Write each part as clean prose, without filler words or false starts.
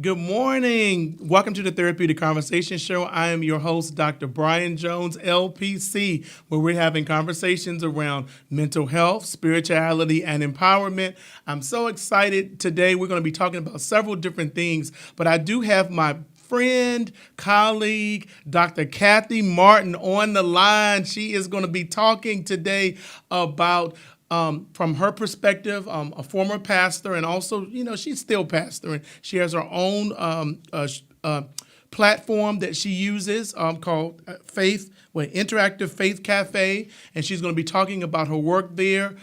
Good morning. Welcome to the Therapeutic Conversation Show. I am your host, Dr. Bryan Jones, LPC, where we're having conversations around mental health, spirituality, and empowerment. I'm so excited today. We're going to be talking about several different things, but I do have my friend, colleague, Dr. Cathy Martin on the line. She is going to be talking today about from her perspective, a former pastor, and also, she's still pastoring. She has her own platform that she uses called Interactive Faith Cafe, and she's going to be talking about her work there.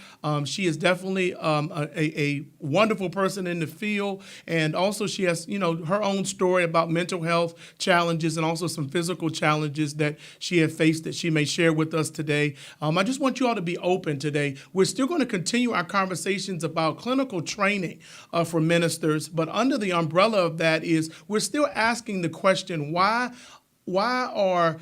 She is definitely a wonderful person in the field, and also she has, her own story about mental health challenges and also some physical challenges that she had faced that she may share with us today. I just want you all to be open today. We're still going to continue our conversations about clinical training for ministers, but under the umbrella of that is we're still asking the question, why are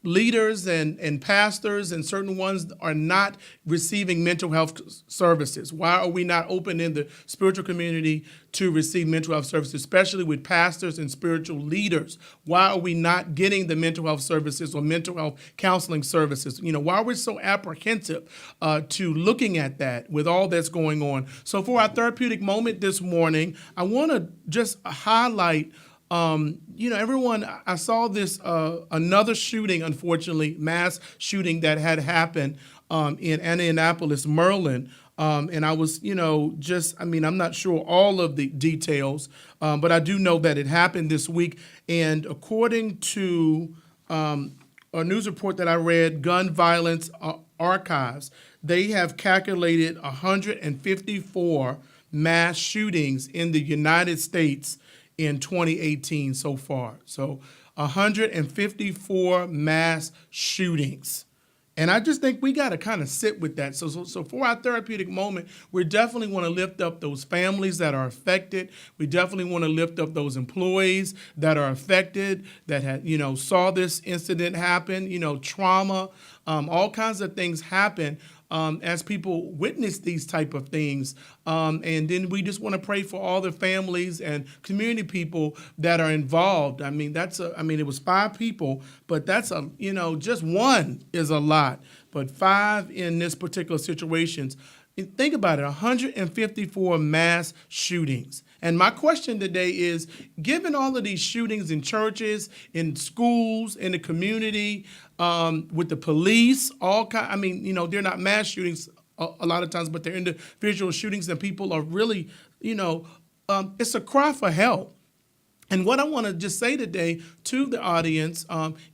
leaders and pastors and certain ones are not receiving mental health services? Why are we not open in the spiritual community to receive mental health services, especially with pastors and spiritual leaders? Why are we not getting the mental health services or mental health counseling services? Why are we so apprehensive to looking at that with all that's going on? So for our therapeutic moment this morning, I want to just highlight everyone, I saw this, another shooting, unfortunately, mass shooting that had happened in Indianapolis, Maryland. And I was, I'm not sure all of the details, but I do know that it happened this week. And according to a news report that I read, Gun Violence Archives, they have calculated 154 mass shootings in the United States in 2018 so far. So 154 mass shootings. And I just think we got to kind of sit with that. So for our therapeutic moment, we definitely want to lift up those families that are affected. We definitely want to lift up those employees that are affected, that had, saw this incident happen, trauma, all kinds of things happen as people witness these type of things. And then we just want to pray for all the families and community people that are involved. It was 5 people, but that's just one is a lot. But 5 in this particular situations. Think about it, 154 mass shootings. And my question today is, given all of these shootings in churches, in schools, in the community, with the police, they're not mass shootings a lot of times, but they're individual shootings and people are really, it's a cry for help. And what I want to just say today to the audience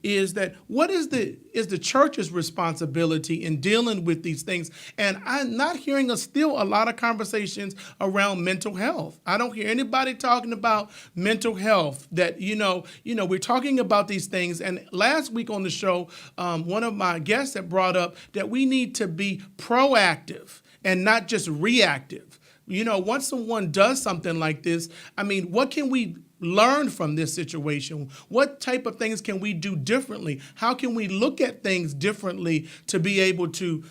is that what is the church's responsibility in dealing with these things? And I'm not hearing still a lot of conversations around mental health. I don't hear anybody talking about mental health, that, we're talking about these things. And last week on the show, one of my guests had brought up that we need to be proactive and not just reactive. Once someone does something like this, what can we learn from this situation? What type of things can we do differently? How can we look at things differently to be able to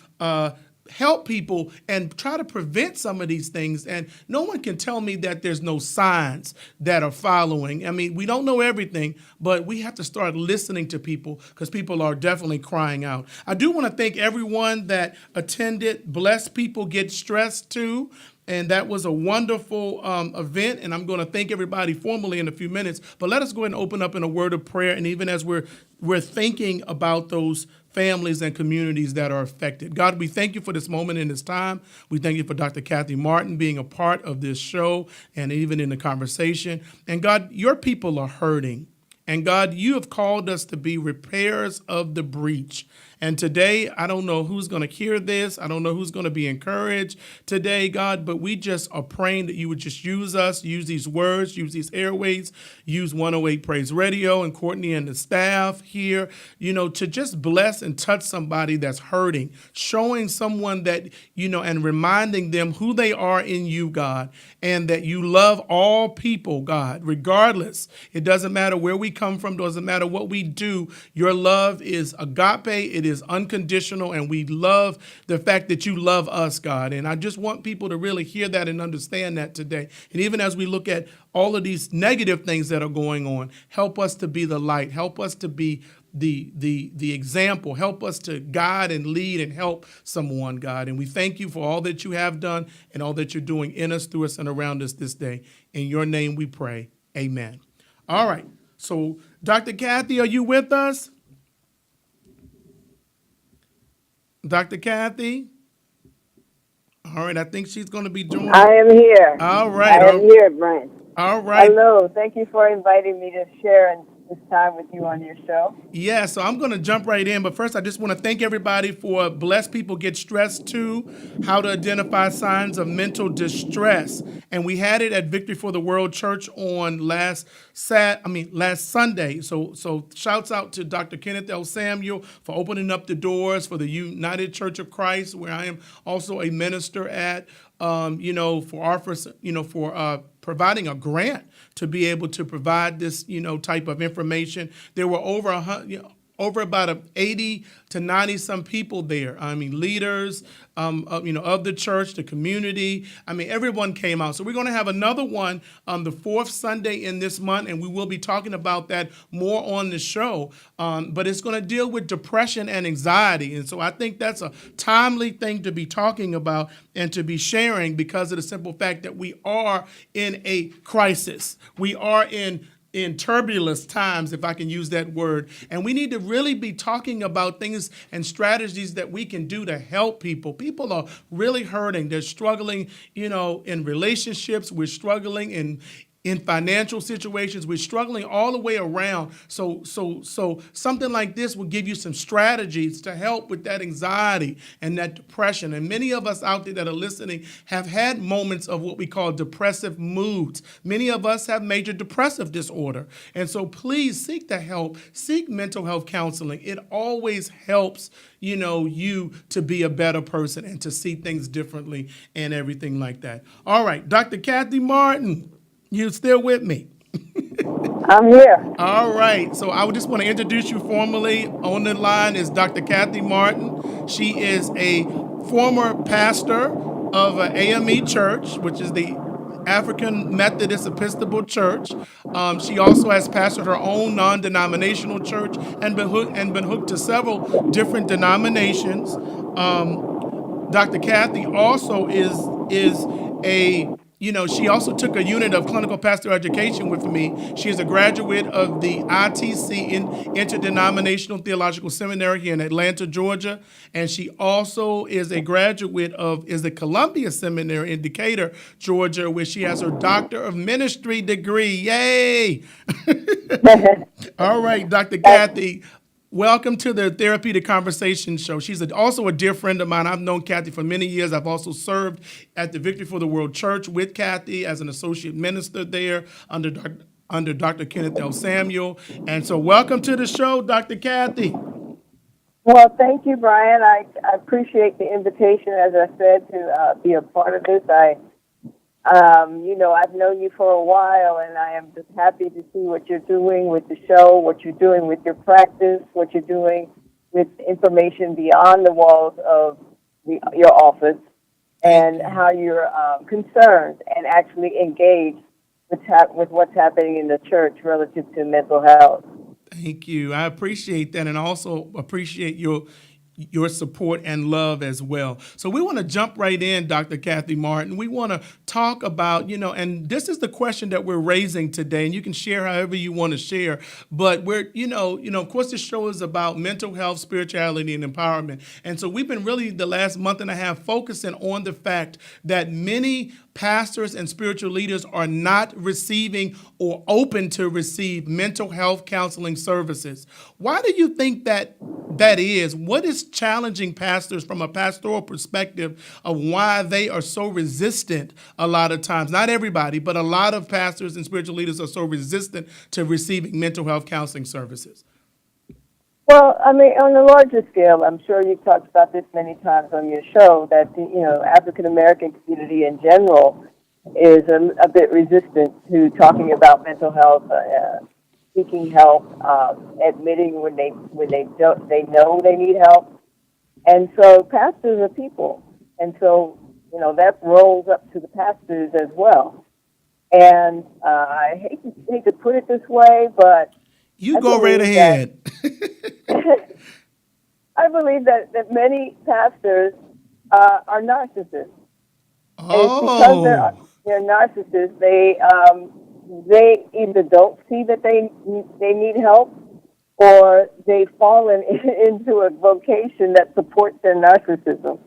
help people and try to prevent some of these things? And no one can tell me that there's no signs that are following. We don't know everything, but we have to start listening to people because people are definitely crying out. I do want to thank everyone that attended Blessed People Get Stressed Too. And that was a wonderful event, and I'm going to thank everybody formally in a few minutes. But let us go ahead and open up in a word of prayer, and even as we're thinking about those families and communities that are affected. God, we thank you for this moment in this time. We thank you for Dr. Cathy Martin being a part of this show and even in the conversation. And God, your people are hurting. And God, you have called us to be repairers of the breach. And today, I don't know who's going to hear this. I don't know who's going to be encouraged today, God, but we just are praying that you would just use us, use these words, use these airways, use 108 Praise Radio and Courtney and the staff here, to just bless and touch somebody that's hurting, showing someone that, and reminding them who they are in you, God, and that you love all people, God, regardless. It doesn't matter where we come from, doesn't matter what we do. Your love is agape. It is is unconditional, and we love the fact that you love us, God. And I just want people to really hear that and understand that today. And even as we look at all of these negative things that are going on, help us to be the light. Help us to be the example. Help us to guide and lead and help someone, God. And we thank you for all that you have done and all that you're doing in us, through us, and around us this day. In your name we pray. Amen. All right. So, Dr. Cathy, are you with us? Dr. Cathy? All right. I think she's going to be joining. I am here. All I right. am here, Bryan. All right. Hello. Thank you for inviting me to share this time with you on your show. Yeah, so I'm going to jump right in. But first, I just want to thank everybody for Blessed People Get Stressed Too, How to Identify Signs of Mental Distress. And we had it at Victory for the World Church on last Sunday. So shouts out to Dr. Kenneth L. Samuel for opening up the doors for the United Church of Christ, where I am also a minister at, for providing a grant to be able to provide this, type of information. There were over about 80 to 90 some people there. I mean, leaders, of the church, the community. I mean, everyone came out. So we're going to have another one on the fourth Sunday in this month, and we will be talking about that more on the show. But it's going to deal with depression and anxiety. And so I think that's a timely thing to be talking about and to be sharing, because of the simple fact that we are in a crisis. We are in turbulent times, if I can use that word. And we need to really be talking about things and strategies that we can do to help people. People are really hurting. They're struggling, in relationships. We're struggling in financial situations. We're struggling all the way around. So something like this will give you some strategies to help with that anxiety and that depression. And many of us out there that are listening have had moments of what we call depressive moods. Many of us have major depressive disorder. And so please seek the help, seek mental health counseling. It always helps, you to be a better person and to see things differently and everything like that. All right, Dr. Cathy Martin. You still with me? I'm here. All right. So I would just want to introduce you formally. On the line is Dr. Cathy Martin. She is a former pastor of AME Church, which is the African Methodist Episcopal Church. She also has pastored her own non-denominational church and been hooked to several different denominations. Dr. Cathy also is a she also took a unit of clinical pastoral education with me. She is a graduate of the ITC Interdenominational Theological Seminary here in Atlanta, Georgia. And she also is a graduate of the Columbia Seminary in Decatur, Georgia, where she has her Doctor of Ministry degree. Yay! All right, Dr. Cathy. Welcome to the Therapeutic Conversation Show. She's also a dear friend of mine. I've known Cathy for many years. I've also served at the Victory for the World Church with Cathy as an associate minister there under Dr. Kenneth L. Samuel. And so welcome to the show, Dr. Cathy. Well, thank you, Bryan. I appreciate the invitation, as I said, to be a part of this. I've known you for a while, and I am just happy to see what you're doing with the show, what you're doing with your practice, what you're doing with information beyond the walls of your office, and how you're concerned and actually engaged with what's happening in the church relative to mental health. Thank you. I appreciate that, and also appreciate your support and love as well. So we want to jump right in, Dr. Cathy Martin. We want to talk about, and this is the question that we're raising today, and you can share however you want to share. But we're, of course, this show is about mental health, spirituality, and empowerment. And so we've been really the last month and a half focusing on the fact that many pastors and spiritual leaders are not receiving or open to receive mental health counseling services. Why do you think that is? What is challenging pastors from a pastoral perspective of why they are so resistant a lot of times? Not everybody, but a lot of pastors and spiritual leaders are so resistant to receiving mental health counseling services. Well, I mean, on a larger scale, I'm sure you've talked about this many times on your show, that the African American community in general is a bit resistant to talking about mental health seeking help, admitting when they know they need help. And so pastors are people, and so that rolls up to the pastors as well. And I hate to put it this way, but You go right ahead. I believe that many pastors are narcissists. And it's because they're narcissists. They either don't see that they need help, or they've fallen into a vocation that supports their narcissism.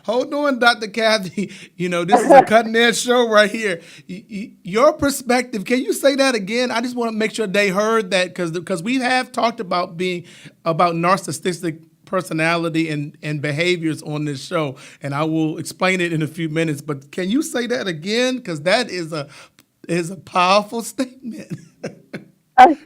Hold on, Dr. Cathy. This is a cutting edge show right here. Your perspective, can you say that again? I just want to make sure they heard that, because we have talked about narcissistic personality and behaviors on this show, and I will explain it in a few minutes. But can you say that again? Because that is a powerful statement. I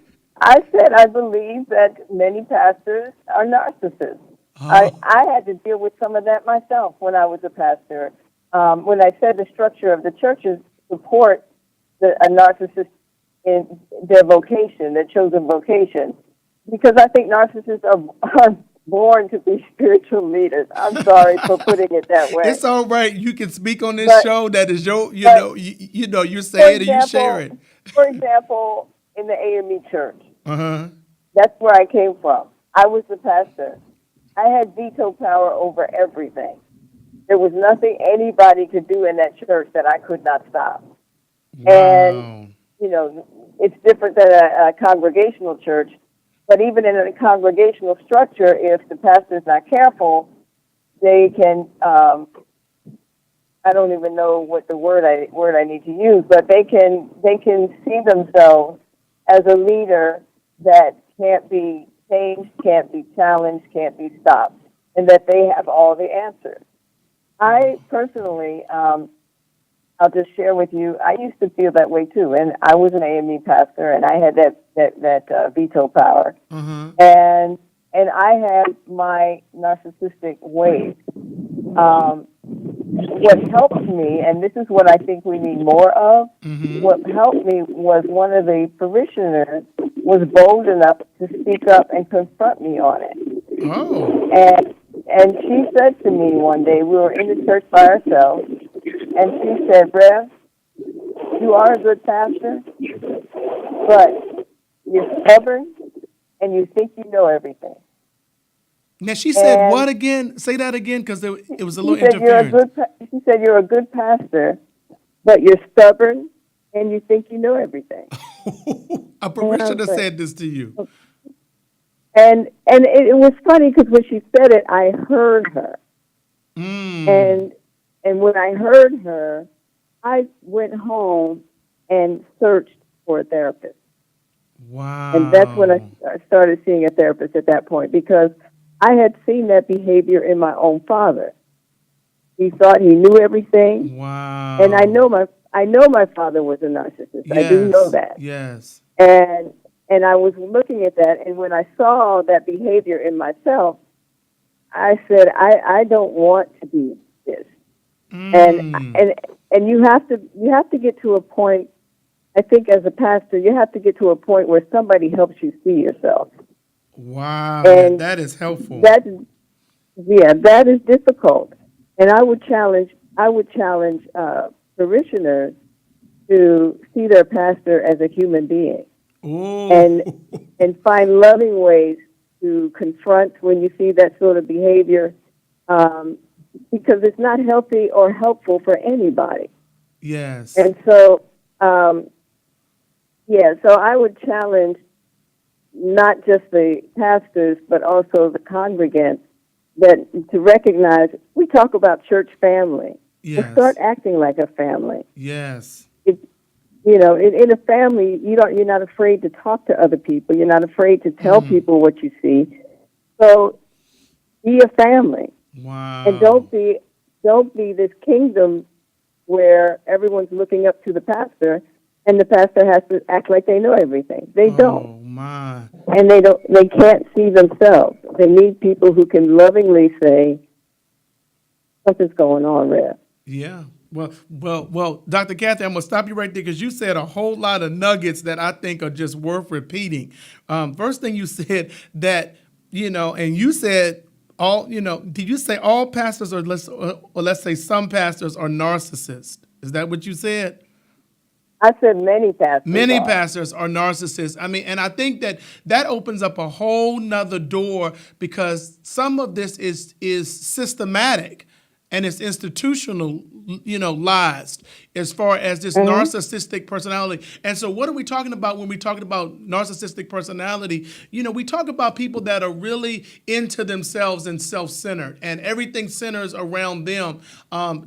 said I believe that many pastors are narcissists. Oh. I had to deal with some of that myself when I was a pastor. When I said the structure of the churches support a narcissist in their vocation, their chosen vocation, because I think narcissists are born to be spiritual leaders. I'm sorry for putting it that way. It's all right. You can speak on this show. That is your, you say it and you share it. For example, in the AME church, that's where I came from. I was the pastor. I had veto power over everything. There was nothing anybody could do in that church that I could not stop. Wow. And, it's different than a congregational church. But even in a congregational structure, if the pastor's not careful, they can, I don't even know what the word I need to use, but they can see themselves as a leader that can't be changed, can't be challenged, can't be stopped, and that they have all the answers. I personally, I'll just share with you, I used to feel that way too, and I was an AME pastor, and I had that veto power, and I had my narcissistic ways. What helped me, and this is what I think we need more of, what helped me was one of the parishioners was bold enough to speak up and confront me on it. Oh. And she said to me one day, we were in the church by ourselves, and she said, Rev, you are a good pastor, but you're stubborn and you think you know everything. Now, she said what again? Say that again, because it was a little interference. She said, you're a good pastor, but you're stubborn and you think you know everything. A parishioner said this to you. And it was funny because when she said it, I heard her. And when I heard her, I went home and searched for a therapist. Wow. And that's when I started seeing a therapist at that point, because I had seen that behavior in my own father. He thought he knew everything. Wow. And I know my father was a narcissist. Yes. I do know that. Yes. And I was looking at that, and when I saw that behavior in myself, I said, I don't want to be this. And you have to get to a point, I think as a pastor, you have to get to a point where somebody helps you see yourself. Wow, and that is helpful. That is difficult. And I would challenge parishioners to see their pastor as a human being. Ooh. And find loving ways to confront when you see that sort of behavior, because it's not healthy or helpful for anybody. Yes. And so, so I would challenge not just the pastors, but also the congregants, that to recognize, we talk about church family. Yes. To start acting like a family. Yes. In a family, you're not afraid to talk to other people. You're not afraid to tell people what you see. So be a family. Wow. And don't be this kingdom where everyone's looking up to the pastor, and the pastor has to act like they know everything. They don't. Oh my. And they can't see themselves. They need people who can lovingly say, something's going on, Rev. Yeah. Well, Dr. Cathy, I'm gonna stop you right there because you said a whole lot of nuggets that I think are just worth repeating. First thing you said that and you said all. Did you say all pastors or let's say some pastors are narcissists? Is that what you said? I said many pastors Many are. pastors are narcissists. I mean, and I think that opens up a whole nother door because some of this is systematic and it's institutional, lies as far as this Hmm. narcissistic personality. And so what are we talking about when we talking about narcissistic personality? We talk about people that are really into themselves and self-centered and everything centers around them.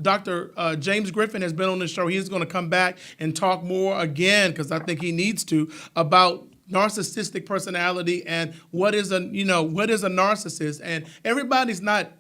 Dr. James Griffin has been on the show. He's going to come back and talk more again because I think he needs to about narcissistic personality and what is a narcissist. And everybody's not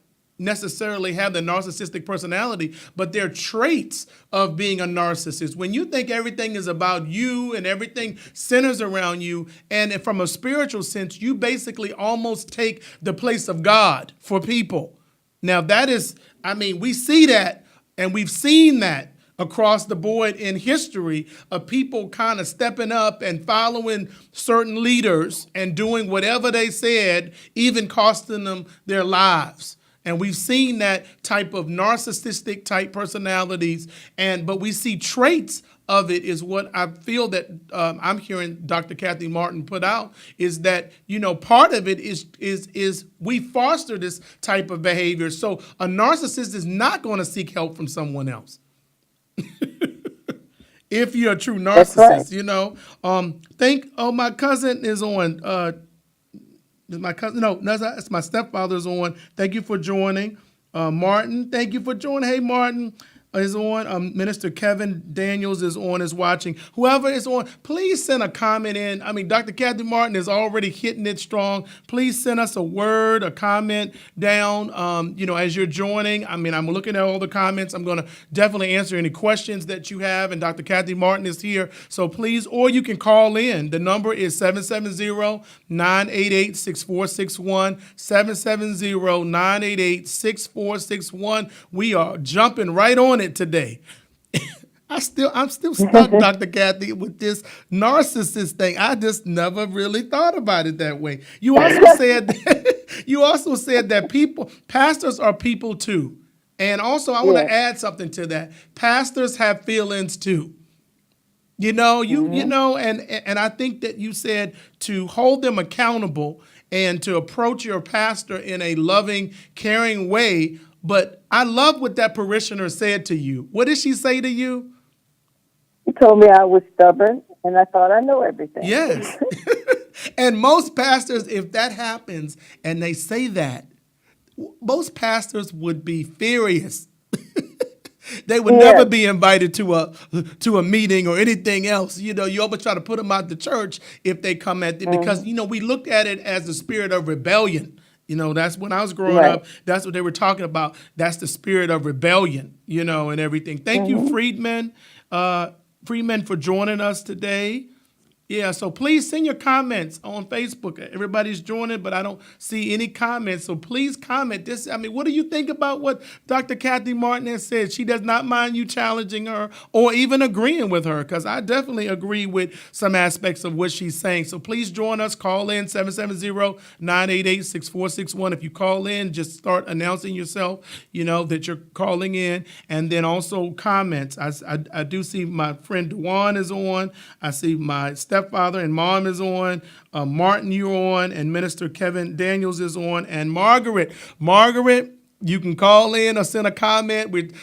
necessarily have the narcissistic personality, but they're traits of being a narcissist. When you think everything is about you and everything centers around you, and from a spiritual sense, you basically almost take the place of God for people. Now, that is, we see that and we've seen that across the board in history of people kind of stepping up and following certain leaders and doing whatever they said, even costing them their lives. And we've seen that type of narcissistic type personalities, but we see traits of it is what I feel that I'm hearing Dr. Cathy Martin put out is that part of it is we foster this type of behavior. So a narcissist is not going to seek help from someone else. If you're a true That's right. narcissist, my cousin is on. Is my cousin? No, that's my stepfather's on. Thank you for joining. Martin, thank you for joining. Hey, Martin is on. Minister Kevin Daniels is on, is watching. Whoever is on, please send a comment in. Dr. Cathy Martin is already hitting it strong. Please send us a word, a comment down, as you're joining. I'm looking at all the comments. I'm going to definitely answer any questions that you have, and Dr. Cathy Martin is here. So please, or you can call in. The number is 770-988-6461, 770-988-6461. We are jumping right on it today. I'm still stuck, Dr. Cathy, with this narcissist thing. I just never really thought about it that way. You also said that pastors are people too. And also I want to Yes. add something to that. Pastors have feelings too. Hmm. And I think that you said to hold them accountable and to approach your pastor in a loving, caring way. But I love what that parishioner said to you. What did she say to you? He told me I was stubborn, and I thought I know everything. Yes. And most pastors, if that happens and they say that, most pastors would be furious. They would never Yes. be invited to a meeting or anything else. You always try to put them out the church if they come because Hmm. we looked at it as the spirit of rebellion. That's when I was growing Right. up. That's what they were talking about. That's the spirit of rebellion. And everything. Thank you, Hmm. Freedman, for joining us today. Yeah, so please send your comments on Facebook. Everybody's joining, but I don't see any comments. So please comment. What do you think about what Dr. Cathy Martin has said? She does not mind you challenging her or even agreeing with her, because I definitely agree with some aspects of what she's saying. So please join us. Call in 770-988-6461. If you call in, just start announcing yourself, that you're calling in. And then also comments. I do see my friend Dewan is on. I see my stepfather and mom is on. Martin, you're on. And Minister Kevin Daniels is on. And Margaret, you can call in or send a comment. With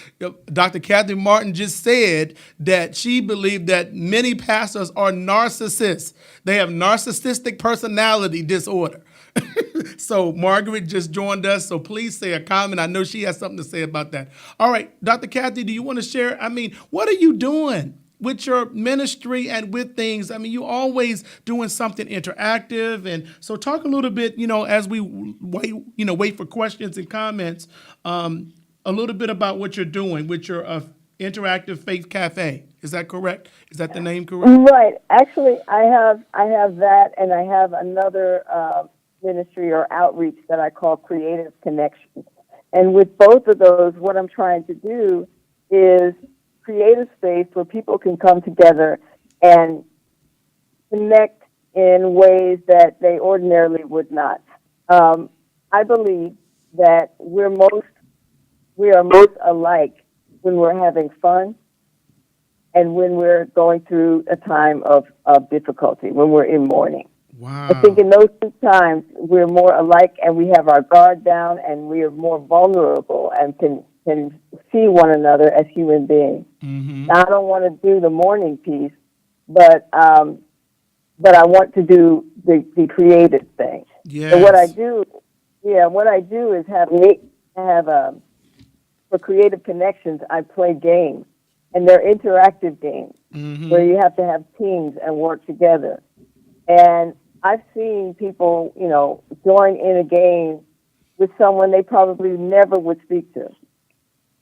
Dr. Cathy Martin just said that she believed that many pastors are narcissists. They have narcissistic personality disorder. So Margaret just joined us. So please say a comment. I know she has something to say about that. All right, Dr. Cathy, do you want to share? What are you doing with your ministry and with things? You always doing something interactive. And so talk a little bit, as we wait for questions and comments, a little bit about what you're doing with your interactive faith cafe. Is that correct? Is that the name correct? Right. Actually, I have that, and I have another ministry or outreach that I call Creative Connections. And with both of those, what I'm trying to do is create a space where people can come together and connect in ways that they ordinarily would not. I believe that we are most alike when we're having fun and when we're going through a time of difficulty, when we're in mourning. Wow. I think in those two times, we're more alike and we have our guard down and we are more vulnerable and can see one another as human beings. Mm-hmm. Now, I don't want to do the mourning piece, but I want to do the creative thing. Yes. And what I do is for creative connections, I play games, and they're interactive games Mm-hmm. where you have to have teams and work together. And I've seen people, join in a game with someone they probably never would speak to.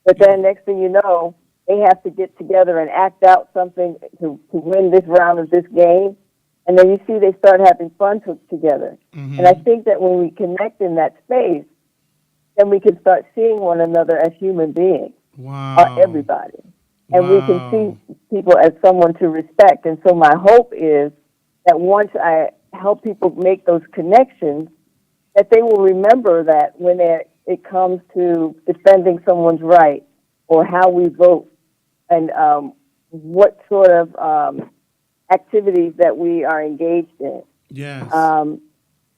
But then next thing you know, they have to get together and act out something to win this round of this game. And then you see they start having fun together. Mm-hmm. And I think that when we connect in that space, then we can start seeing one another as human beings, Wow. or everybody. And we can Wow. see people as someone to respect. And so my hope is that once I help people make those connections, that they will remember that when it comes to defending someone's right or how we vote and what sort of activities that we are engaged in, Yes.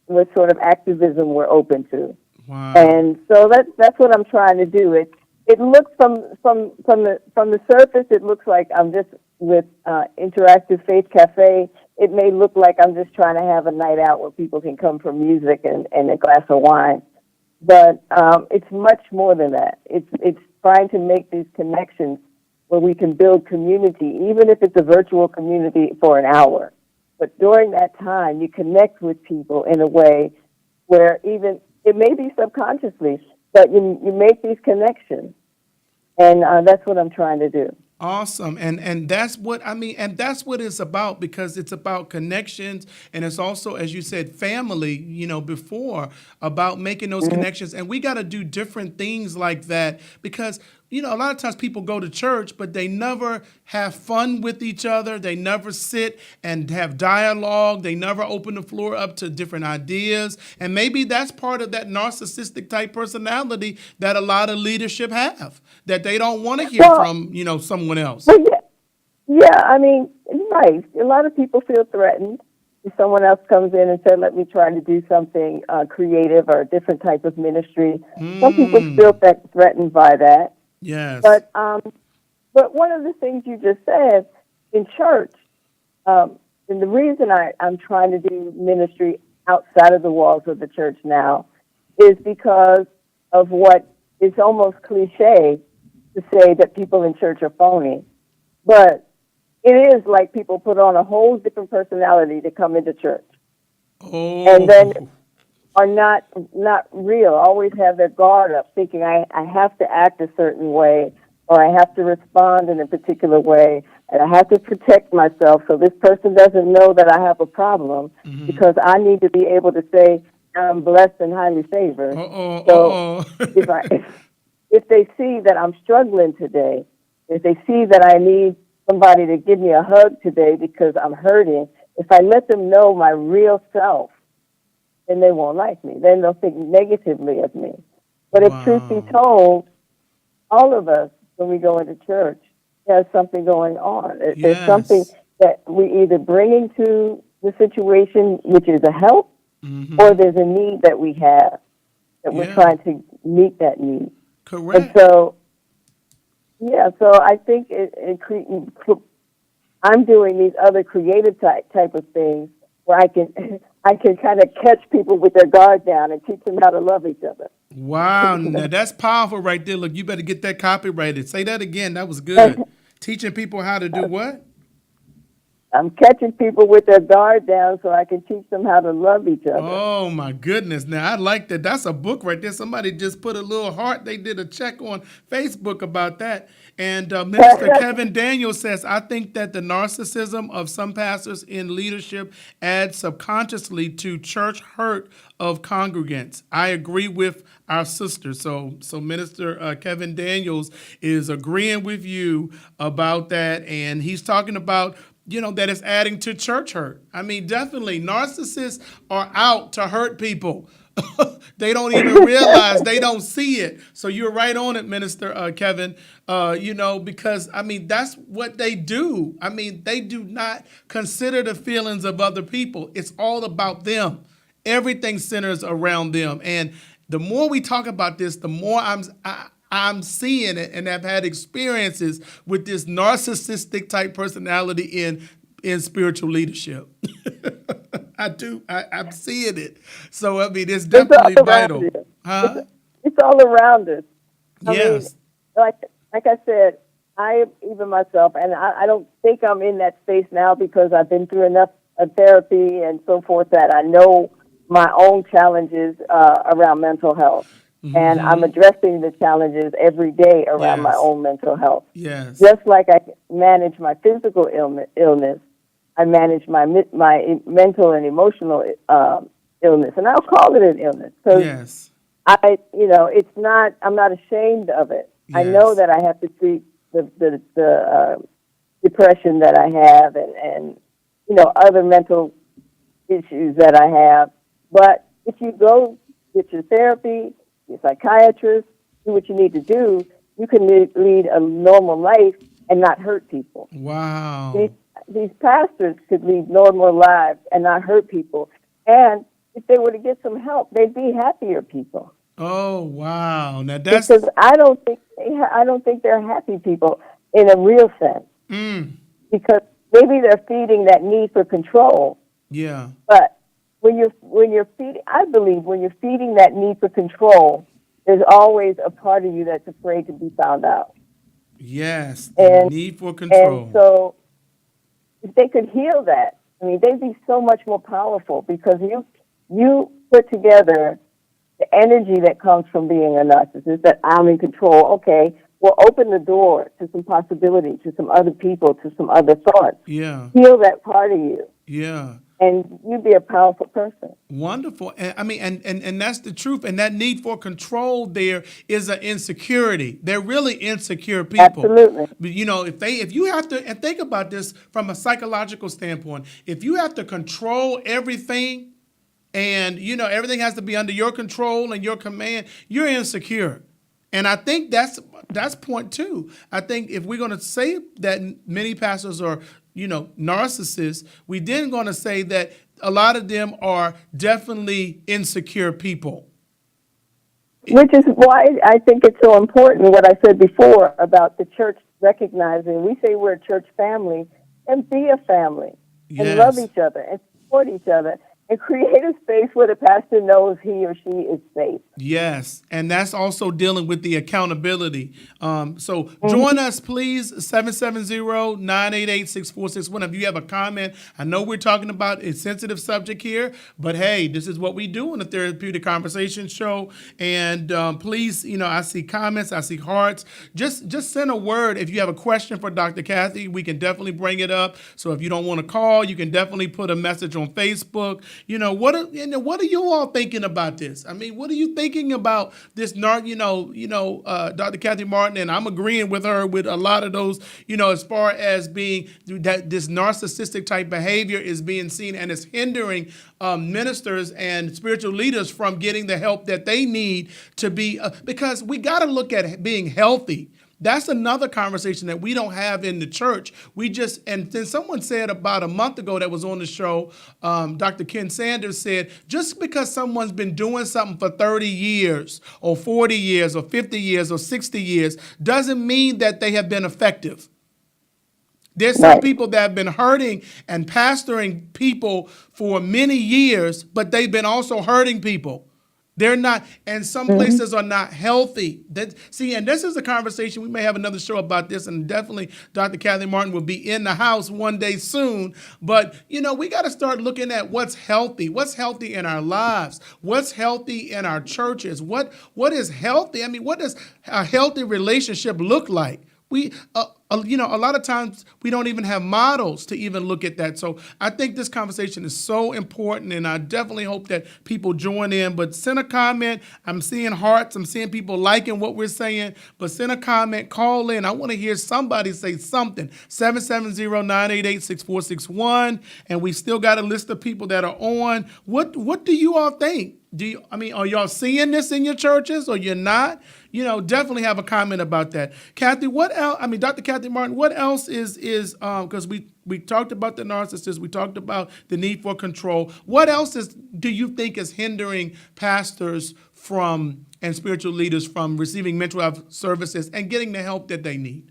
what sort of activism we're open to. Wow. And so that's what I'm trying to do. It looks from the surface, it looks like I'm just with Interactive Faith Cafe. It may look like I'm just trying to have a night out where people can come for music and a glass of wine. But it's much more than that. It's trying to make these connections where we can build community, even if it's a virtual community for an hour. But during that time, you connect with people in a way where even, it may be subconsciously, but you make these connections. And that's what I'm trying to do. Awesome. And that's what I mean, and that's what it's about, because it's about connections, and it's also, as you said, family, before, about making those connections. And we got to do different things like that, because a lot of times people go to church, but they never have fun with each other. They never sit and have dialogue. They never open the floor up to different ideas. And maybe that's part of that narcissistic type personality that a lot of leadership have, that they don't want to hear from, someone else. Well, yeah, I mean, right. A lot of people feel threatened if someone else comes in and says, let me try to do something creative or a different type of ministry. Some people feel threatened by that. Yes. But one of the things you just said in church, and the reason I'm trying to do ministry outside of the walls of the church now is because of what is almost cliche to say that people in church are phony. But it is like people put on a whole different personality to come into church. Oh. And then are not real, always have their guard up, thinking I have to act a certain way, or I have to respond in a particular way, and I have to protect myself so this person doesn't know that I have a problem, because I need to be able to say I'm blessed and highly favored. So if they see that I'm struggling today, if they see that I need somebody to give me a hug today because I'm hurting, if I let them know my real self, then they won't like me. Then they'll think negatively of me. But if truth be told, all of us, when we go into church, there's something going on. There's something that we either bring into the situation, which is a help, or there's a need that we have, that we're trying to meet that need. Correct. And so, so I think I'm doing these other creative type of things where I can kind of catch people with their guard down and teach them how to love each other. Wow, now that's powerful right there. Look, you better get that copyrighted. Say that again. That was good. Teaching people how to do what? I'm catching people with their guard down so I can teach them how to love each other. Oh my goodness. Now I like that. That's a book right there. Somebody just put a little heart. They did a check on Facebook about that. And Minister Kevin Daniels says, I think that the narcissism of some pastors in leadership adds subconsciously to church hurt of congregants. I agree with our sister. So Minister Kevin Daniels is agreeing with you about that. And he's talking about that it's adding to church hurt. I mean, definitely, narcissists are out to hurt people. They don't even realize, they don't see it. So you're right on it, Minister Kevin, because, I mean, that's what they do. I mean, they do not consider the feelings of other people. It's all about them. Everything centers around them. And the more we talk about this, the more I'm seeing it, and I've had experiences with this narcissistic type personality in spiritual leadership. I do. I'm seeing it. So, I mean, it's definitely vital. Huh? It's all around us. Yes. I mean, like I said, even myself, and I don't think I'm in that space now because I've been through enough therapy and so forth that I know my own challenges around mental health. Mm-hmm. And I'm addressing the challenges every day around my own mental health. Yes. Just like I manage my physical illness, I manage my mental and emotional illness, and I'll call it an illness because it's not. I'm not ashamed of it. Yes. I know that I have to treat the depression that I have and other mental issues that I have. But if you go get your therapy, your psychiatrist, do what you need to do, you can lead a normal life and not hurt people. Wow. These pastors could lead normal lives and not hurt people. And if they were to get some help, they'd be happier people. Oh, wow. Now that's because I don't think they're happy people in a real sense. Because maybe they're feeding that need for control. Yeah. But when you're feeding, I believe when you're feeding that need for control, there's always a part of you that's afraid to be found out. Yes, the need for control. And so if they could heal that, I mean, they'd be so much more powerful because you put together the energy that comes from being a narcissist, that I'm in control. Okay, we'll open the door to some possibility, to some other people, to some other thoughts. Yeah. Heal that part of you. Yeah. And you'd be a powerful person. Wonderful. And I mean, and that's the truth. And that need for control there is an insecurity. They're really insecure people. Absolutely. But, if you have to, and think about this from a psychological standpoint, if you have to control everything and, everything has to be under your control and your command, you're insecure. And I think that's point two. I think if we're going to say that many pastors are, narcissists, we then going to say that a lot of them are definitely insecure people. Which is why I think it's so important what I said before about the church recognizing, we say we're a church family, and be a family, and love each other, and support each other, and create a space where the pastor knows he or she is safe. Yes, and that's also dealing with the accountability. So join us, please, 770-988-6461. If you have a comment, I know we're talking about a sensitive subject here, but hey, this is what we do on the Therapeutic Conversation Show. And please, I see comments, I see hearts. Just send a word. If you have a question for Dr. Cathy, we can definitely bring it up. So if you don't want to call, you can definitely put a message on Facebook. What are you all thinking about this? I mean, what are you thinking about this? Dr. Cathy Martin, and I'm agreeing with her with a lot of those. As far as being that this narcissistic type behavior is being seen and is hindering ministers and spiritual leaders from getting the help that they need to be. Because we got to look at being healthy. That's another conversation that we don't have in the church. And then someone said about a month ago that was on the show, Dr. Ken Sanders said, just because someone's been doing something for 30 years or 40 years or 50 years or 60 years doesn't mean that they have been effective. There's some people that have been hurting and pastoring people for many years, but they've been also hurting people. They're not, and some places are not healthy. And this is a conversation. We may have another show about this, and definitely Dr. Cathy Martin will be in the house one day soon. But, we got to start looking at what's healthy in our lives, what's healthy in our churches, what is healthy. I mean, what does a healthy relationship look like? A lot of times we don't even have models to even look at that. So I think this conversation is so important, and I definitely hope that people join in. But send a comment. I'm seeing hearts. I'm seeing people liking what we're saying. But send a comment. Call in. I want to hear somebody say something. 770-988-6461. And we still got a list of people that are on. What do you all think? Are y'all seeing this in your churches, or you're not? Definitely have a comment about that. Cathy, what else? Dr. Cathy Martin, what else is because we talked about the narcissist, we talked about the need for control. What else do you think is hindering pastors and spiritual leaders from receiving mental health services and getting the help that they need?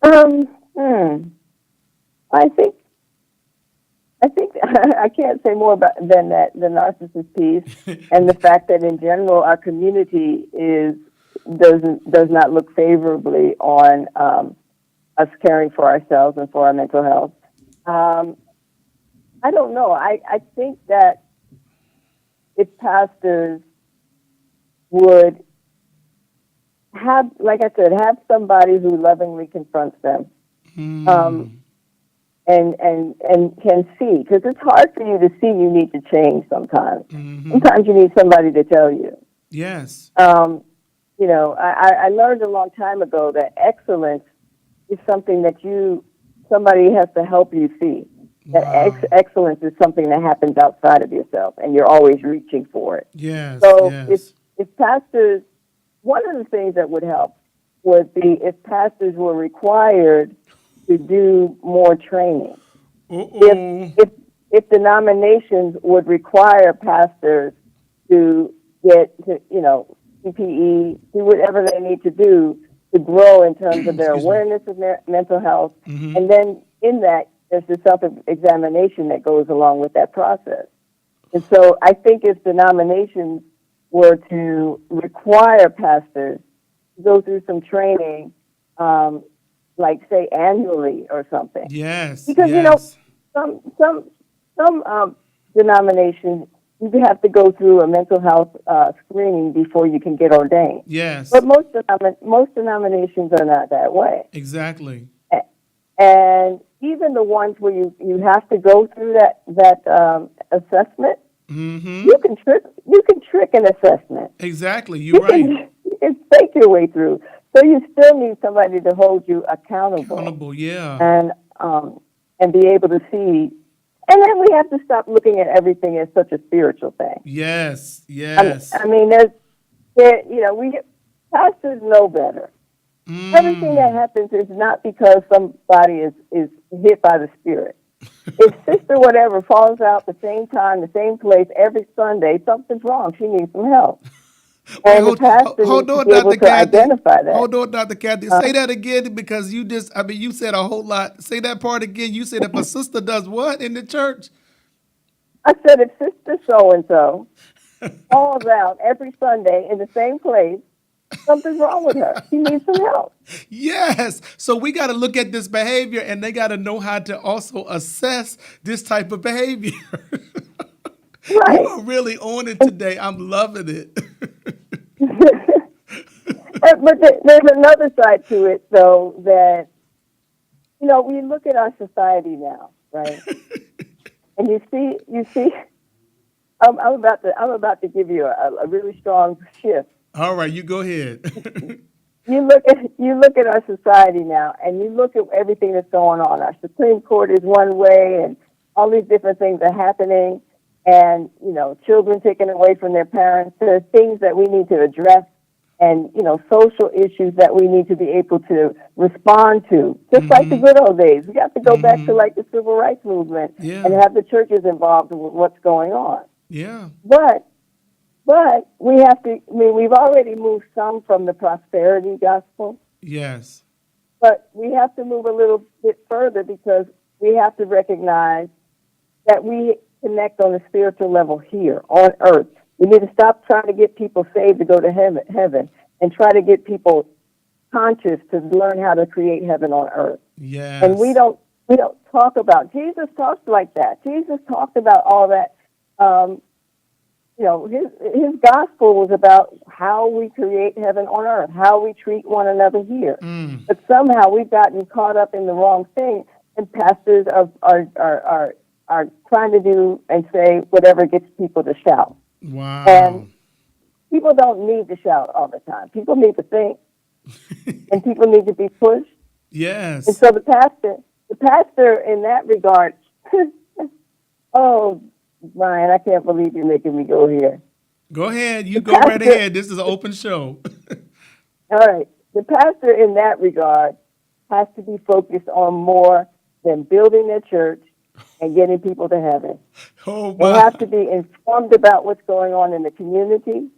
I think I can't say more about than that, the narcissist piece, and the fact that in general our community does not look favorably on us caring for ourselves and for our mental health. I don't know. I think that if pastors would have, like I said, have somebody who lovingly confronts them. And can see, because it's hard for you to see you need to change sometimes. Sometimes you need somebody to tell you. Yes. I learned a long time ago that excellence is something that somebody has to help you see. That excellence is something that happens outside of yourself, and you're always reaching for it. Yes. So yes. if pastors, one of the things that would help would be if pastors were required to do more training. If denominations would require pastors to get to, PPE, do whatever they need to do to grow in terms of their awareness of their mental health, and then in that there's the self-examination that goes along with that process. And so I think if denominations were to require pastors to go through some training, like say annually or something. Yes. Because some denominations you have to go through a mental health screening before you can get ordained. Yes. But most denominations are not that way. Exactly. And even the ones where you have to go through that assessment, you can trick an assessment. Exactly. You're right. You can fake your way through. So you still need somebody to hold you accountable. Yeah. And be able to see. And then we have to stop looking at everything as such a spiritual thing. Yes. Pastors know better. Everything that happens is not because somebody is hit by the Spirit. If sister whatever falls out the same time, the same place every Sunday, something's wrong. She needs some help. And the pastor needs to be able to identify that. Hold on, Dr. Cathy. Say that again, because you said a whole lot. Say that part again. You said if a sister does what in the church? I said if sister so-and-so falls out every Sunday in the same place, something's wrong with her. She needs some help. Yes. So we got to look at this behavior, and they got to know how to also assess this type of behavior. Right. You are really on it today. I'm loving it. But there's another side to it, though, that, we look at our society now, right? And you see, I'm about to give you a really strong shift. All right, you go ahead. You look at our society now, and you look at everything that's going on. Our Supreme Court is one way, and all these different things are happening, and children taken away from their parents. There are things that we need to address, and social issues that we need to be able to respond to, just like the good old days. We have to go back to like the civil rights movement and have the churches involved with what's going on. Yeah. But we have to. We've already moved some from the prosperity gospel. Yes. But we have to move a little bit further, because we have to recognize that we connect on the spiritual level here on earth. We need to stop trying to get people saved to go to heaven and try to get people conscious to learn how to create heaven on earth. Yes. And we don't talk about, Jesus talked like that. Jesus talked about all that. His gospel was about how we create heaven on earth, how we treat one another here. But somehow we've gotten caught up in the wrong thing, and pastors are trying to do and say whatever gets people to shout. Wow. And people don't need to shout all the time. People need to think, and people need to be pushed. Yes. And so the pastor in that regard, oh, Bryan, I can't believe you're making me go here. Go ahead. You go right ahead. This is an open show. All right. The pastor in that regard has to be focused on more than building their church and getting people to heaven. Oh, They have to be informed about what's going on in the community.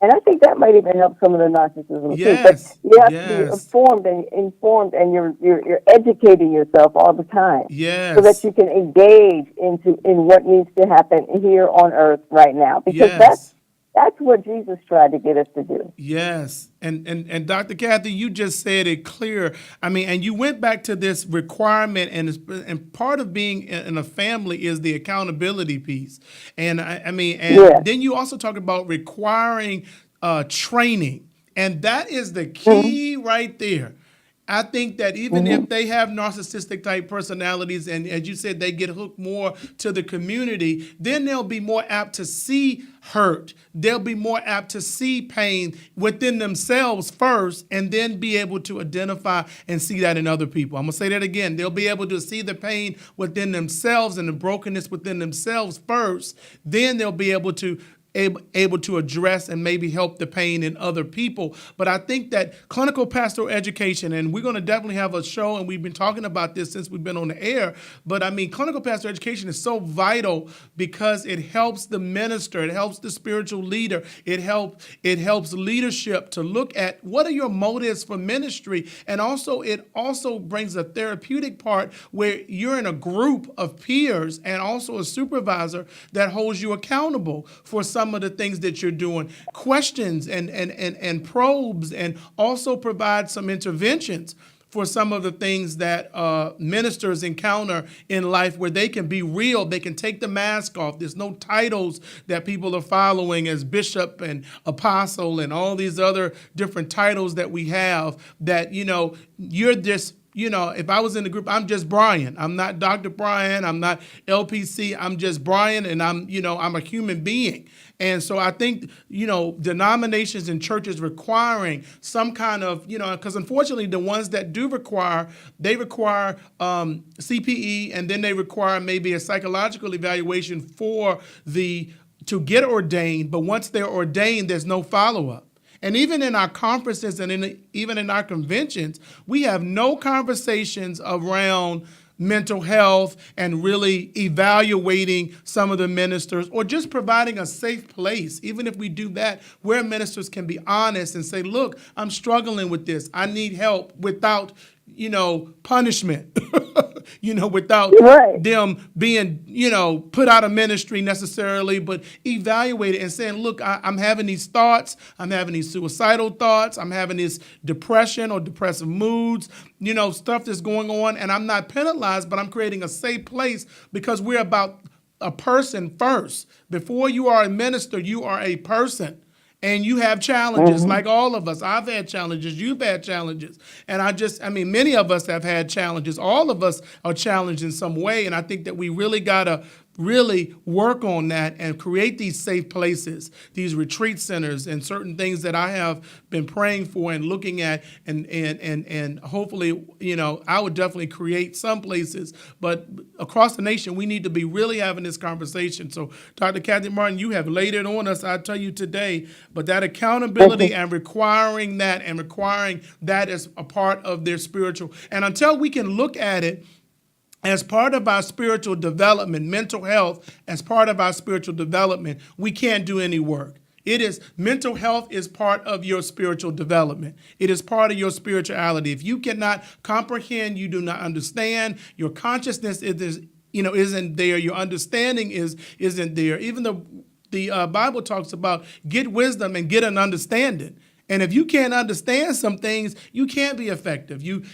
And I think that might even help some of the narcissism too. But you have to be informed, and you're educating yourself all the time, so that you can engage in what needs to happen here on earth right now. Because that's what Jesus tried to get us to do. Yes. And Dr. Cathy, you just said it clear. I mean, and you went back to this requirement, and part of being in a family is the accountability piece. And then you also talk about requiring training. And that is the key right there. I think that even if they have narcissistic type personalities, and as you said, they get hooked more to the community, then they'll be more apt to see hurt. They'll be more apt to see pain within themselves first, and then be able to identify and see that in other people. I'm going to say that again. They'll be able to see the pain within themselves and the brokenness within themselves first. Then they'll be able to address and maybe help the pain in other people. But I think that clinical pastoral education, and we're going to definitely have a show, and we've been talking about this since we've been on the air, but I mean, clinical pastoral education is so vital because it helps the minister, it helps the spiritual leader, it helps leadership to look at what are your motives for ministry, and it also brings a therapeutic part where you're in a group of peers and also a supervisor that holds you accountable for some of the things that you're doing, questions and probes, and also provide some interventions for some of the things that ministers encounter in life, where they can be real, they can take the mask off. There's no titles that people are following as bishop and apostle and all these other different titles that we have, that, you're just, if I was in the group, I'm just Bryan. I'm not Dr. Bryan. I'm not LPC. I'm just Bryan, and I'm a human being. And so I think, denominations and churches requiring some kind of, because unfortunately the ones that do require, they require CPE, and then they require maybe a psychological evaluation to get ordained. But once they're ordained, there's no follow-up. And even in our conferences and even in our conventions, we have no conversations around mental health and really evaluating some of the ministers, or just providing a safe place, even if we do that, where ministers can be honest and say, look, I'm struggling with this. I need help, without punishment, without them being, put out of ministry necessarily, but evaluate it and saying, look, I'm having these thoughts. I'm having these suicidal thoughts. I'm having this depression or depressive moods, stuff that's going on. And I'm not penalized, but I'm creating a safe place, because we're about a person first. Before you are a minister, you are a person. And you have challenges, like all of us. I've had challenges. You've had challenges. And many of us have had challenges. All of us are challenged in some way. And I think that we really got to work on that and create these safe places, these retreat centers, and certain things that I have been praying for and looking at, and hopefully, I would definitely create some places. But across the nation, we need to be really having this conversation. So, Dr. Cathy Martin, you have laid it on us, I tell you today, but that accountability and requiring that as a part of their spiritual. And until we can look at it as part of our spiritual development, mental health as part of our spiritual development, we can't do any work. Mental health is part of your spiritual development. It is part of your spirituality. If you cannot comprehend, you do not understand, your consciousness isn't there. Your understanding isn't there. Even the Bible talks about get wisdom and get an understanding. And if you can't understand some things, you can't be effective. You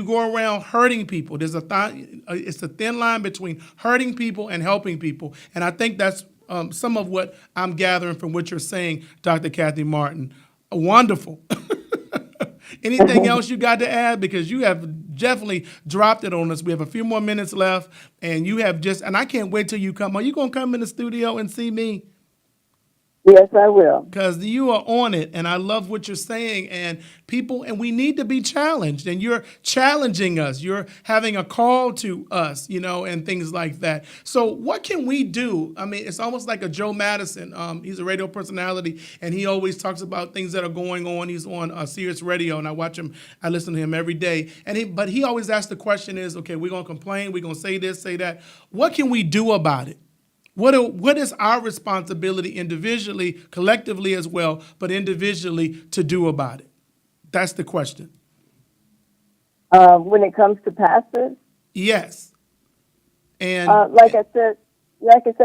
go around hurting people. It's a thin line between hurting people and helping people. And I think that's some of what I'm gathering from what you're saying, Dr. Cathy Martin. Wonderful. Anything else you got to add? Because you have definitely dropped it on us. We have a few more minutes left, and and I can't wait till you come. Are you going to come in the studio and see me? Yes, I will. Because you are on it, and I love what you're saying. And we need to be challenged. And you're challenging us. You're having a call to us, and things like that. So what can we do? I mean, it's almost like a Joe Madison. He's a radio personality, and he always talks about things that are going on. He's on Sirius Radio, and I listen to him every day. But he always asks the question is, okay, we're going to complain. We're going to say this, say that. What can we do about it? What is our responsibility individually, collectively as well, but individually to do about it? That's the question. When it comes to pastors? Yes. And like I said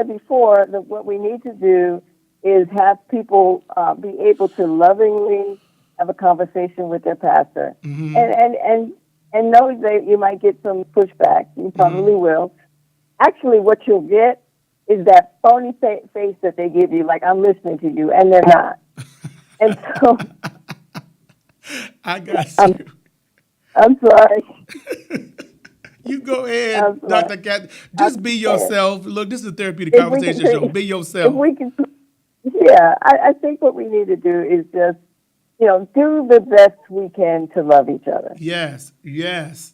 before, what we need to do is have people be able to lovingly have a conversation with their pastor, mm-hmm. and know that you might get some pushback. You probably mm-hmm. will. Actually, what you'll get is that phony face that they give you, like, I'm listening to you, and they're not. And so... I got you. I'm sorry. You go ahead, Dr. Cathy. Just be yourself. Look, this is a therapeutic conversation show. Be yourself. I think what we need to do is just, do the best we can to love each other. Yes, yes.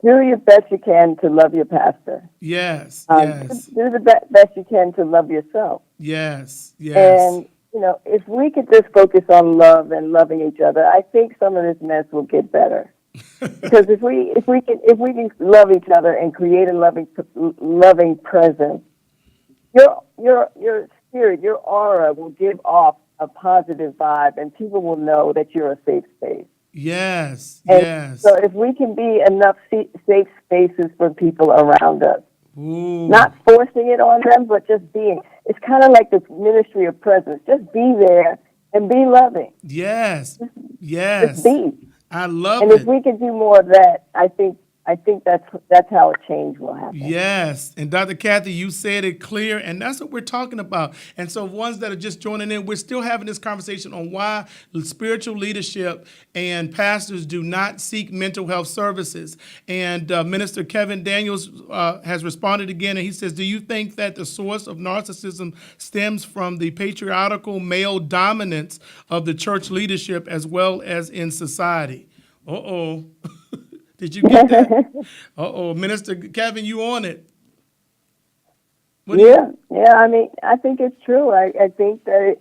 Do your best you can to love your pastor. Yes, yes. Do the best you can to love yourself. Yes, yes. And, if we could just focus on love and loving each other, I think some of this mess will get better. Because if we can love each other and create a loving presence, your spirit, your aura will give off a positive vibe, and people will know that you're a safe space. Yes, and yes. So if we can be enough safe spaces for people around us, ooh. Not forcing it on them, but just being. It's kind of like this ministry of presence. Just be there and be loving. Yes, yes. Just be. I love it. And if we can do more of that, I think that's how a change will happen. Yes. And Dr. Cathy, you said it clear, and that's what we're talking about. And so ones that are just joining in, we're still having this conversation on why spiritual leadership and pastors do not seek mental health services. And Minister Kevin Daniels has responded again, and he says, do you think that the source of narcissism stems from the patriarchal male dominance of the church leadership as well as in society? Uh-oh. Did you get that? Uh-oh. Minister Kevin, you on it. Yeah. I mean, I think it's true. I think that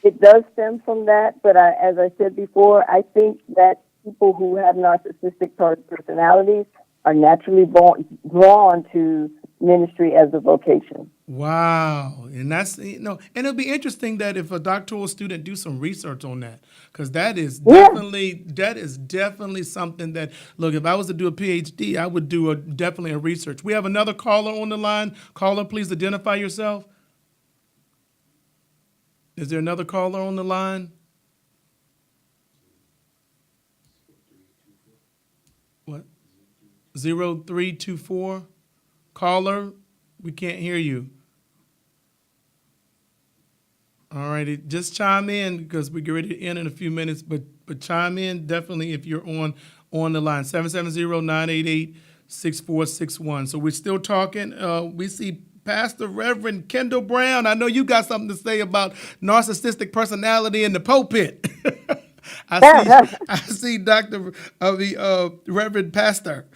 it does stem from that, but as I said before, I think that people who have narcissistic personalities are naturally drawn to ministry as a vocation. Wow. And that's, and it'll be interesting that if a doctoral student do some research on that, because that is definitely something that, look, if I was to do a PhD, I would do definitely a research. We have another caller on the line. Caller, please identify yourself. Is there another caller on the line? What? 0324? Caller, we can't hear you. All righty, just chime in because we get ready to end in a few minutes, but chime in definitely if you're on the line, 770-988-6461. So we're still talking. We see Pastor Reverend Kendall Brown. I know you got something to say about narcissistic personality in the pulpit. I see Dr. Reverend Pastor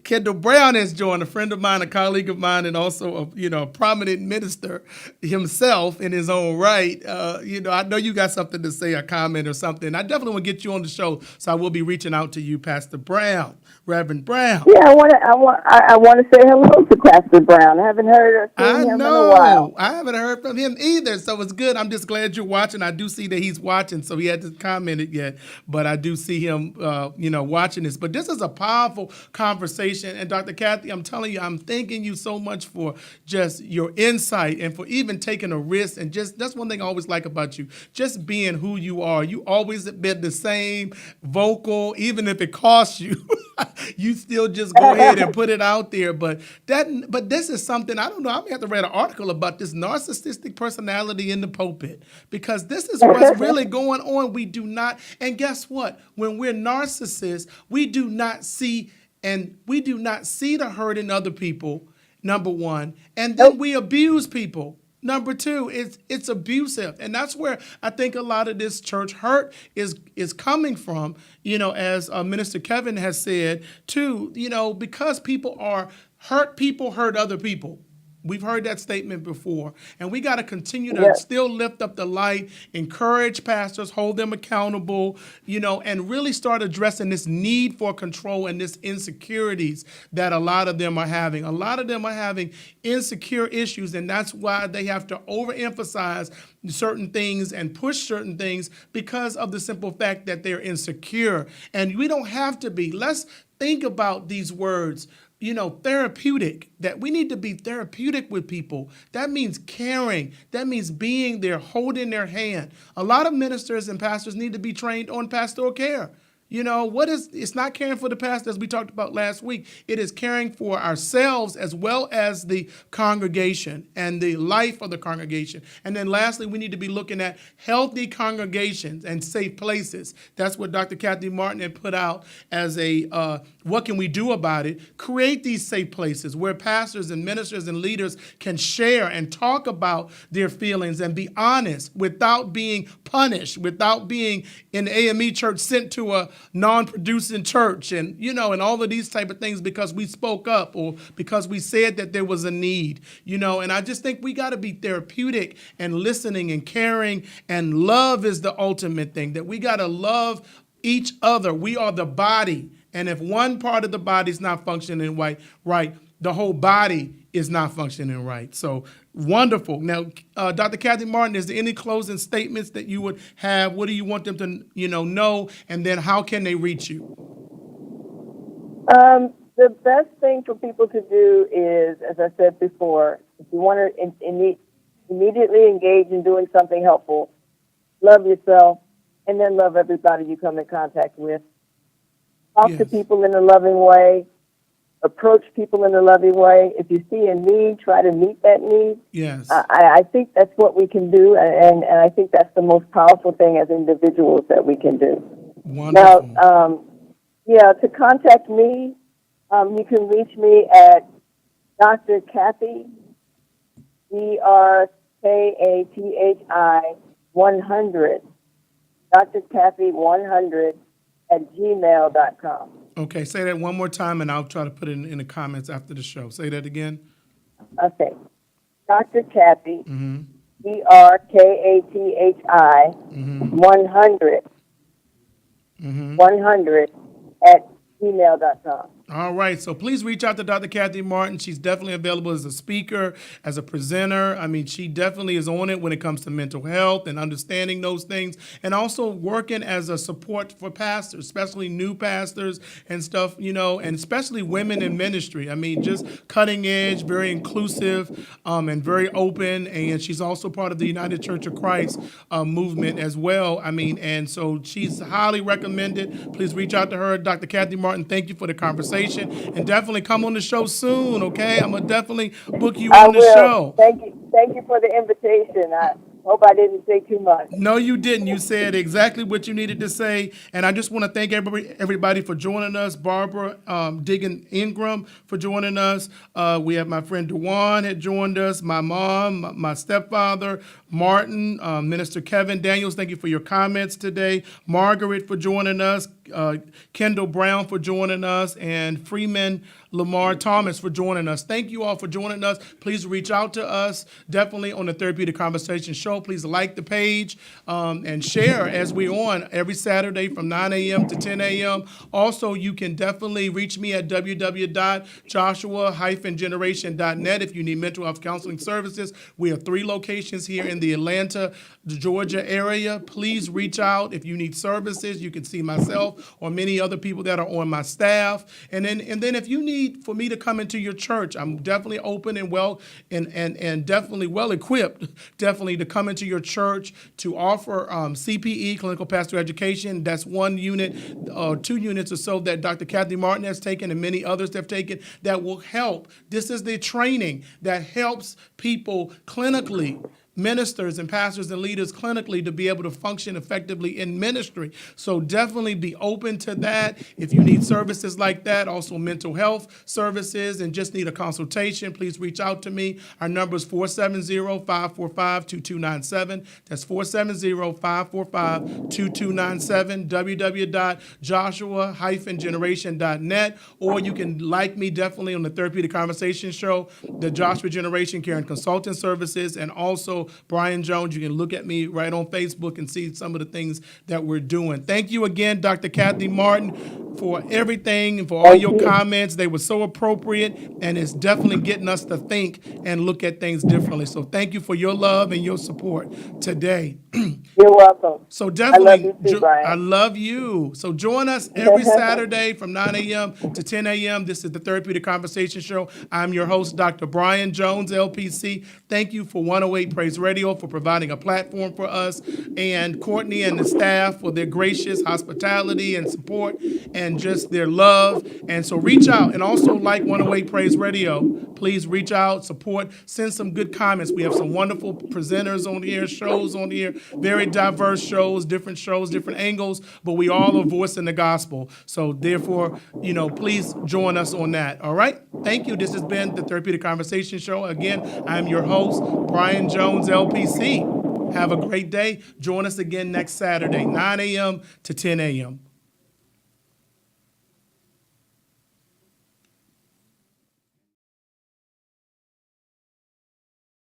Kendall Brown has joined, a friend of mine, a colleague of mine, and also a prominent minister himself in his own right. I know you got something to say, a comment or something. I definitely want to get you on the show, so I will be reaching out to you, Pastor Brown, Reverend Brown. Yeah, I want to say hello to Pastor Brown. I haven't heard or seen him in a while. I haven't heard from him either, so it's good. I'm just glad you're watching. I do see that he's watching, so he hasn't commented yet, but I do see him, watching this. But this is a powerful conversation. conversation. And Dr. Cathy, I'm telling you, I'm thanking you so much for just your insight and for even taking a risk. And just that's one thing I always like about you, just being who you are. You always have been the same, vocal, even if it costs you. You still just go ahead and put it out there. But this is something, I don't know, I'm gonna have to read an article about this narcissistic personality in the pulpit, because this is what's really going on. We do not, and guess what? When we're narcissists, we do not see the hurt in other people, number one, and then we abuse people. Number two, it's abusive. And that's where I think a lot of this church hurt is coming from, as Minister Kevin has said, too, because people hurt other people. We've heard that statement before. And we got to continue to still lift up the light, encourage pastors, hold them accountable, and really start addressing this need for control and this insecurities that a lot of them are having. A lot of them are having insecure issues, and that's why they have to overemphasize certain things and push certain things because of the simple fact that they're insecure. And we don't have to be. Let's think about these words. Therapeutic, that we need to be therapeutic with people. That means caring. That means being there, holding their hand. A lot of ministers and pastors need to be trained on pastoral care. It's not caring for the pastor, as we talked about last week. It is caring for ourselves as well as the congregation and the life of the congregation. And then lastly, we need to be looking at healthy congregations and safe places. That's what Dr. Cathy Martin had put out as what can we do about it? Create these safe places where pastors and ministers and leaders can share and talk about their feelings and be honest without being punished, without being in the AME church sent to a non-producing church and all of these type of things because we spoke up or because we said that there was a need, and I just think we got to be therapeutic and listening and caring, and love is the ultimate thing, that we got to love each other. We are the body. And if one part of the body is not functioning right, the whole body is not functioning right. So wonderful. Now, Dr. Cathy Martin, is there any closing statements that you would have? What do you want them to know? And then how can they reach you? The best thing for people to do is, as I said before, if you want to immediately engage in doing something helpful, love yourself, and then love everybody you come in contact with. Talk to people in a loving way. Approach people in a loving way. If you see a need, try to meet that need. Yes. I think that's what we can do, and I think that's the most powerful thing as individuals that we can do. Wonderful. Now, to contact me, you can reach me at Dr. Cathy, DrKathi 100, Dr. Cathy 100 at gmail.com. Okay, say that one more time, and I'll try to put it in the comments after the show. Say that again. Okay. Dr. Cathy, Mm-hmm. DrKathi 100, 100 at gmail.com. All right, so please reach out to Dr. Cathy Martin. She's definitely available as a speaker, as a presenter. I mean, she definitely is on it when it comes to mental health and understanding those things, and also working as a support for pastors, especially new pastors and stuff, and especially women in ministry. I mean, just cutting edge, very inclusive, and very open. And she's also part of the United Church of Christ movement as well. I mean, and so she's highly recommended. Please reach out to her. Dr. Cathy Martin, thank you for the conversation. And definitely come on the show soon, okay? I'm going to definitely book you on the show. Thank you for the invitation. I hope I didn't say too much. No, you didn't. You said exactly what you needed to say. And I just want to thank everybody for joining us. Barbara Diggin Ingram for joining us. We have my friend Dewan had joined us, my mom, my stepfather, Martin, Minister Kevin Daniels, thank you for your comments today. Margaret for joining us. Kendall Brown for joining us, and Freeman Lamar Thomas for joining us. Thank you all for joining us. Please reach out to us, definitely on the Therapeutic Conversation Show. Please like the page and share as we're on every Saturday from 9 a.m. to 10 a.m. Also, you can definitely reach me at www.joshua-generation.net if you need mental health counseling services. We have 3 locations here in the Atlanta, Georgia area. Please reach out if you need services. You can see myself myself or many other people that are on my staff. And then if you need for me to come into your church, I'm definitely open and and definitely well equipped, definitely to come into your church to offer CPE, clinical pastoral education. That's 1 unit, 2 units or so that Dr. Cathy Martin has taken and many others have taken that will help. This is the training that helps people clinically, ministers and pastors and leaders clinically, to be able to function effectively in ministry. So definitely be open to that. If you need services like that, also mental health services, and just need a consultation, please reach out to me. Our number is 470-545-2297. That's 470-545-2297, www.joshua-generation.net, or you can like me definitely on the Therapeutic Conversation Show, the Joshua Generation Care and Consulting Services, and also Bryan Jones. You can look at me right on Facebook and see some of the things that we're doing. Thank you again, Dr. Cathy Martin, for everything and for all your comments. They were so appropriate, and it's definitely getting us to think and look at things differently. So thank you for your love and your support today. You're welcome. So I definitely, love you too, Bryan. I love you. So join us every Saturday from 9 a.m. to 10 a.m. This is the Therapeutic Conversation Show. I'm your host, Dr. Bryan Jones, LPC. Thank you for 108 Praise Radio for providing a platform for us, and Courtney and the staff for their gracious hospitality and support and just their love. And so reach out, and also like 108 Praise Radio. Please reach out, support, send some good comments. We have some wonderful presenters on here, shows on here, very diverse shows, different angles, but we all are voicing the gospel. So therefore, please join us on that. All right? Thank you. This has been the Therapeutic Conversation Show. Again, I'm your host, Bryan Jones, LPC. Have a great day. Join us again next Saturday, 9 a.m. to 10 a.m.